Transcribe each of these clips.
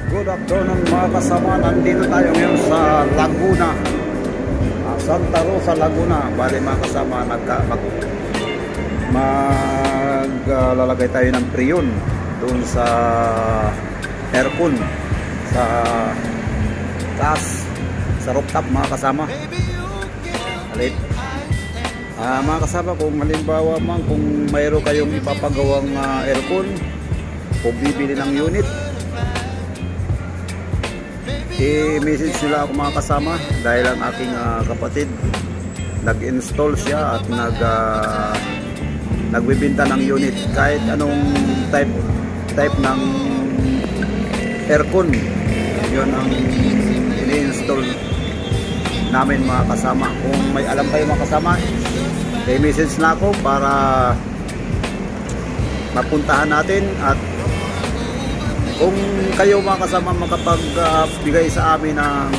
Good afternoon mga kasama, nandito tayo ngayon sa Laguna, Santa Rosa, Laguna. Bali mga kasama, maglalagay tayo ng preyon doon sa aircon sa taas, sa rooftop mga kasama. Mga kasama, kung halimbawa man, kung mayroon kayong ipapagawang aircon o bibili ng unit, i-message nila ako mga kasama, dahil ang aking kapatid nag-install siya at nagbibenta ng unit kahit anong type ng aircon. Yun ang ini-install namin mga kasama. Kung may alam kayo mga kasama, i-message na ako para mapuntahan natin. At kung kayo mga kasama makapagbigay sa amin ng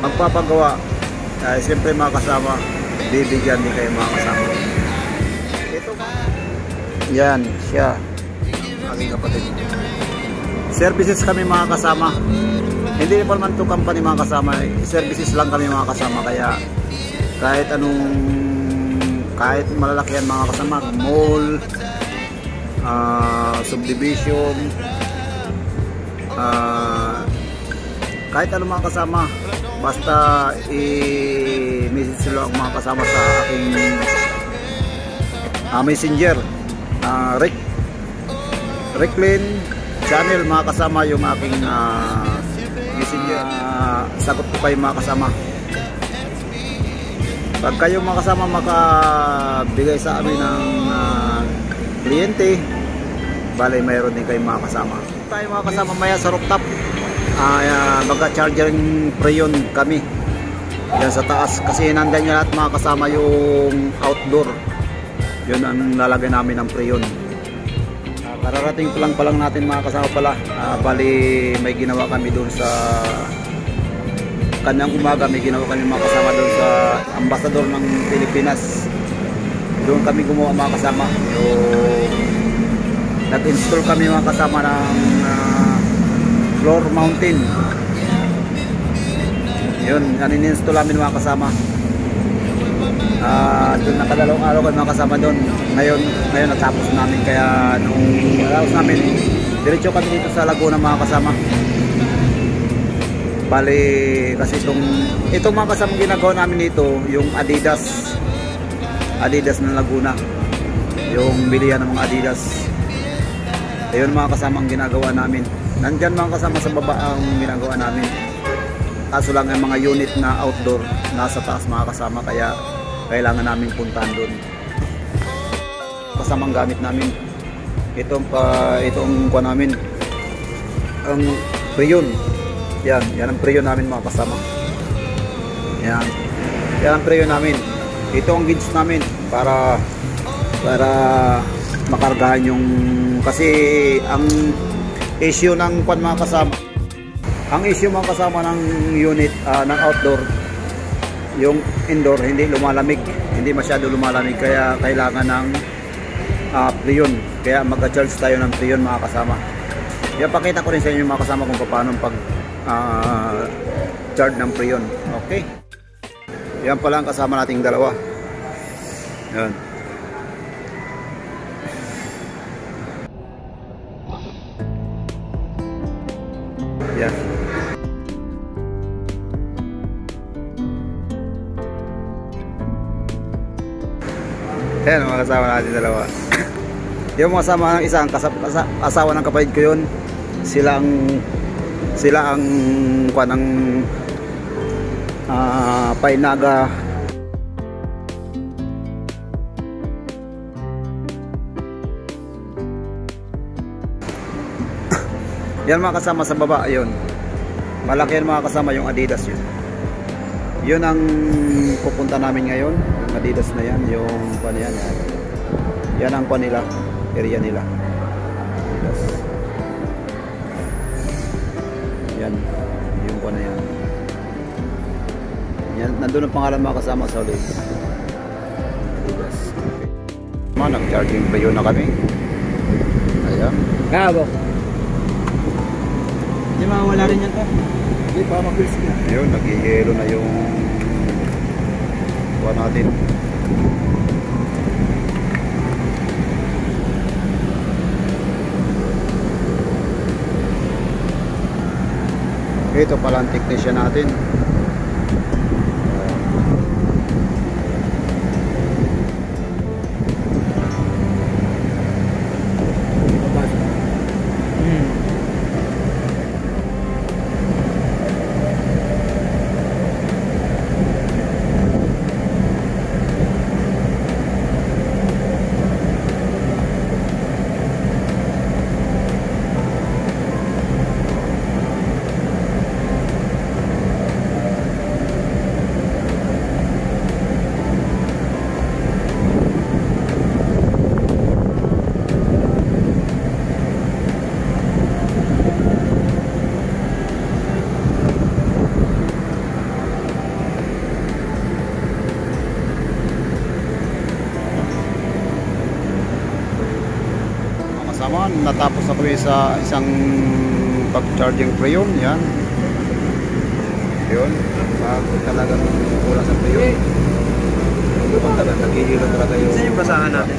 magpapagawa, siyempre mga kasama, bibigyan din kayo mga kasama. Ito, yan siya, aking kapatid. Services kami mga kasama, hindi pa naman to company mga kasama, services lang kami mga kasama. Kaya kahit malalaki yan mga kasama, mall, subdivision, kahit ano mga kasama, basta i-message sila ang mga kasama sa aking messenger, Reclin channel mga kasama, yung aking messenger. Sagot ko kayo mga kasama. Pag kayo mga kasama makabigay sa amin ng kliyente, bale mayroon din kayo mga kasama. Tayo mga kasama maya sa rooftop, magka-charging preyon kami yan sa taas, kasi nandiyan niya lahat mga kasama yung outdoor. Yun ang lalagay namin ng preyon. Kararating ko lang pa lang natin mga kasama pala, bali may ginawa kami doon sa kanyang umaga, may ginawa kami mga kasama doon sa Ambassador ng Pilipinas. Doon kami gumawa mga kasama. Nag-install kami mga kasama ng floor mountain. Yun, in-install namin mga kasama. Doon nakadalawang araw kami mga kasama doon. Ngayon natapos namin, kaya nung natapos namin, diretso kami dito sa Laguna mga kasama. Bali, kasi itong mga kasama ginagawa namin dito, yung Adidas ng Laguna, yung bilihan ng mga Adidas. Ayun mga kasama ang ginagawa namin. Nandyan mga kasama sa baba ang ginagawa namin. Kaso lang ang mga unit na outdoor nasa taas mga kasama, kaya kailangan namin puntahan doon. Kasamang gamit namin itong kuha namin, ang preyon. Yan ang preyon namin mga kasama. Yan ang preyon namin. Ito ang gauge namin para makargahan yung, kasi ang issue ng mga kasama, ang issue mga kasama ng unit ng outdoor, yung indoor hindi masyado lumalamig, kaya kailangan ng preyon. Kaya mag-charge tayo ng preyon mga kasama. Yan, pakita ko rin sa inyo mga kasama kung paano pag charge ng preyon. Okay, Yan pala ang kasama nating dalawa. Yan. Yan. Yan mga kasama natin dalawa. Yung mga kasama ng isang asawa ng kapatid ko yun. Sila ang kuan ng Painaga. Yan mga kasama sa baba, yun. Malaki yan mga kasama, yung Adidas yun. Yun ang pupunta namin ngayon. Yung Adidas na yan, yung kuan yan. Yan ang kuan nila, area nila. Adidas. Yan, yung kuan na yan. Yan, nandun ang pangalan mga kasama sa ulit. Adidas. Nag-charging pa yun na kami. Ayan. Gabo. Di mawala rin yan to. Hindi pa mabilis na. Ayun, nag-i-yelo na yung kuha natin. Ito pala ang technician natin. Natapos ako sa isang pag-charging preyon. Yan. Yun. Pag talagang kulang sa preyon. Pag talagang nagigilo talaga yung basahan natin.